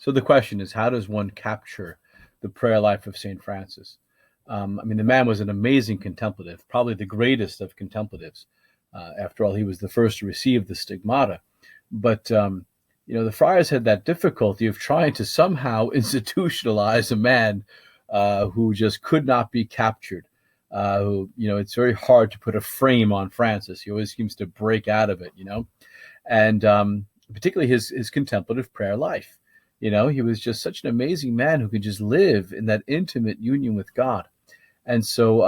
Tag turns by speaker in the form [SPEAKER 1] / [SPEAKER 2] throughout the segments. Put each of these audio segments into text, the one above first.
[SPEAKER 1] So the question is, how does one capture the prayer life of St. Francis? The man was an amazing contemplative, probably the greatest of contemplatives. After all, he was the first to receive the stigmata. But, the friars had that difficulty of trying to somehow institutionalize a man who just could not be captured. It's very hard to put a frame on Francis. He always seems to break out of it, and particularly his contemplative prayer life. He was just such an amazing man who could just live in that intimate union with God. And so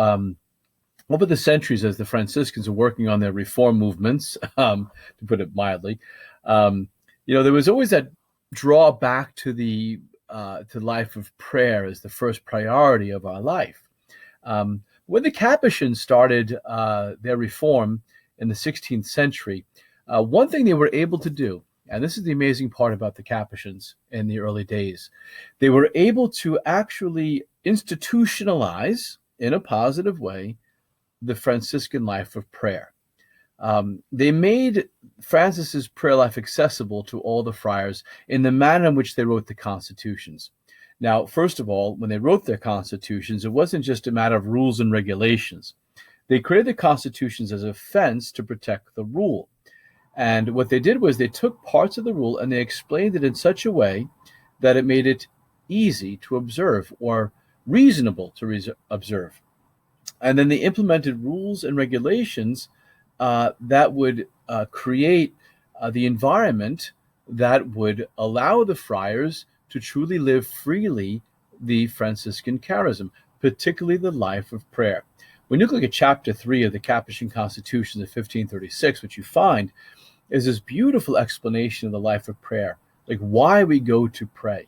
[SPEAKER 1] over the centuries, as the Franciscans are working on their reform movements, to put it mildly, there was always that drawback to the life of prayer as the first priority of our life. When the Capuchins started their reform in the 16th century, one thing they were able to do, and this is the amazing part about the Capuchins in the early days, they were able to actually institutionalize, in a positive way, the Franciscan life of prayer. They made Francis's prayer life accessible to all the friars in the manner in which they wrote the constitutions. Now, first of all, when they wrote their constitutions, it wasn't just a matter of rules and regulations. They created the constitutions as a fence to protect the rule. And what they did was they took parts of the rule and they explained it in such a way that it made it easy to observe or reasonable to observe. And then they implemented rules and regulations that would create the environment that would allow the friars to truly live freely the Franciscan charism, particularly the life of prayer. When you look at chapter 3 of the Capuchin Constitution of 1536, what you find is this beautiful explanation of the life of prayer, like why we go to pray.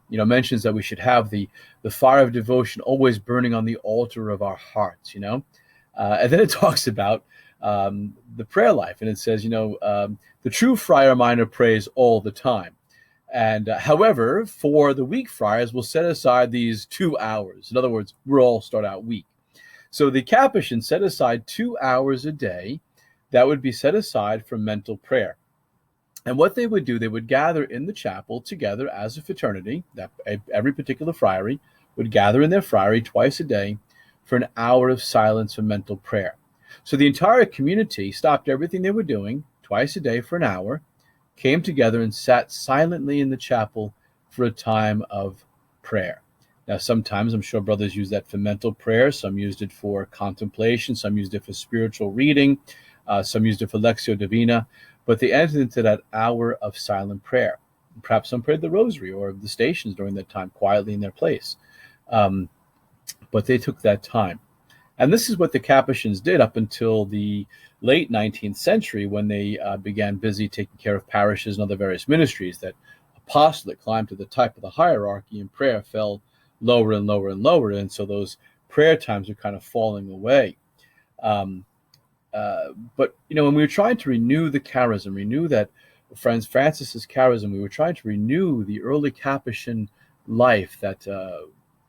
[SPEAKER 1] Mentions that we should have the fire of devotion always burning on the altar of our hearts, and then it talks about the prayer life, and it says, the true friar minor prays all the time. And however, for the weak friars, we'll set aside these 2 hours. In other words, we'll all start out weak. So the Capuchins set aside 2 hours a day that would be set aside for mental prayer. And what they would do, they would gather in the chapel together as a fraternity. That every particular friary would gather in their friary twice a day for an hour of silence and mental prayer. So the entire community stopped everything they were doing twice a day for an hour, came together and sat silently in the chapel for a time of prayer. Now, sometimes I'm sure brothers use that for mental prayer. Some used it for contemplation. Some used it for spiritual reading. Some used it for Lectio Divina. But they entered into that hour of silent prayer. Perhaps some prayed the rosary or the stations during that time quietly in their place. But they took that time. And this is what the Capuchins did up until the late 19th century, when they began busy taking care of parishes and other various ministries. That apostolate climbed to the top of the hierarchy, and prayer fell lower and lower and lower. And so those prayer times are kind of falling away. But when we were trying to renew the charism, renew that Francis's charism, we were trying to renew the early Capuchin life that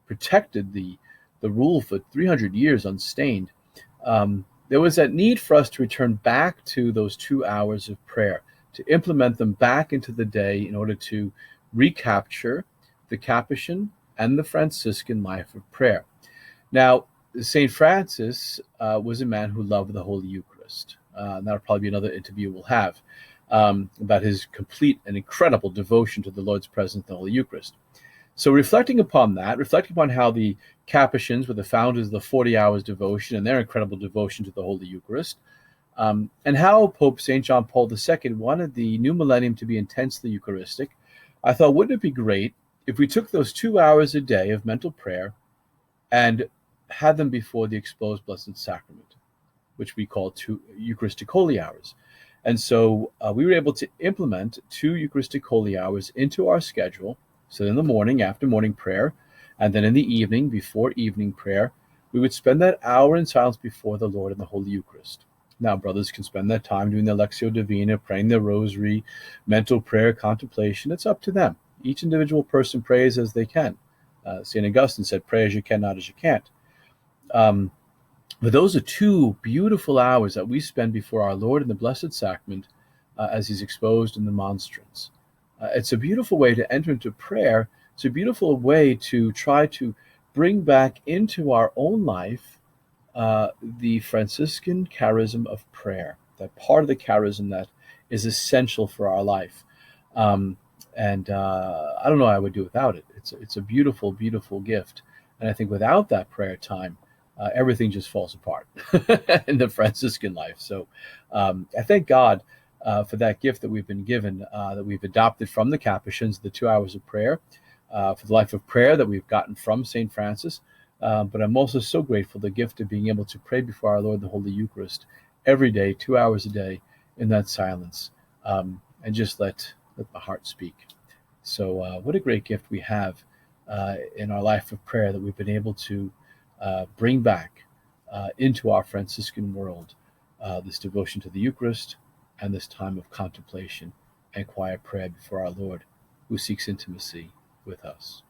[SPEAKER 1] protected the rule for 300 years unstained. There was that need for us to return back to those 2 hours of prayer, to implement them back into the day in order to recapture the Capuchin and the Franciscan life of prayer. Now, St. Francis was a man who loved the Holy Eucharist. That'll probably be another interview we'll have about his complete and incredible devotion to the Lord's presence in the Holy Eucharist. So reflecting upon that, reflecting upon how the Capuchins were the founders of the 40 hours devotion and their incredible devotion to the Holy Eucharist, and how Pope St. John Paul II wanted the new millennium to be intensely Eucharistic, I thought, wouldn't it be great if we took those 2 hours a day of mental prayer and had them before the exposed Blessed Sacrament, which we call 2 Eucharistic Holy Hours. And so we were able to implement 2 Eucharistic Holy Hours into our schedule. So in the morning, after morning prayer, and then in the evening, before evening prayer, we would spend that hour in silence before the Lord in the Holy Eucharist. Now, brothers can spend that time doing their Lectio Divina, praying their rosary, mental prayer, contemplation. It's up to them. Each individual person prays as they can. St. Augustine said, pray as you can, not as you can't. But those are 2 beautiful hours that we spend before our Lord in the Blessed Sacrament as he's exposed in the monstrance. It's a beautiful way to enter into prayer. It's a beautiful way to try to bring back into our own life the Franciscan charism of prayer, that part of the charism that is essential for our life. Um, and I don't know how I would do without it. It's a beautiful, beautiful gift. And I think without that prayer time, everything just falls apart in the Franciscan life. So I thank God for that gift that we've been given, that we've adopted from the Capuchins, the 2 hours of prayer, for the life of prayer that we've gotten from St. Francis. But I'm also so grateful the gift of being able to pray before our Lord the Holy Eucharist every day, 2 hours a day, in that silence, and just let my heart speak. So what a great gift we have in our life of prayer that we've been able to bring back into our Franciscan world, this devotion to the Eucharist and this time of contemplation and quiet prayer before our Lord, who seeks intimacy with us.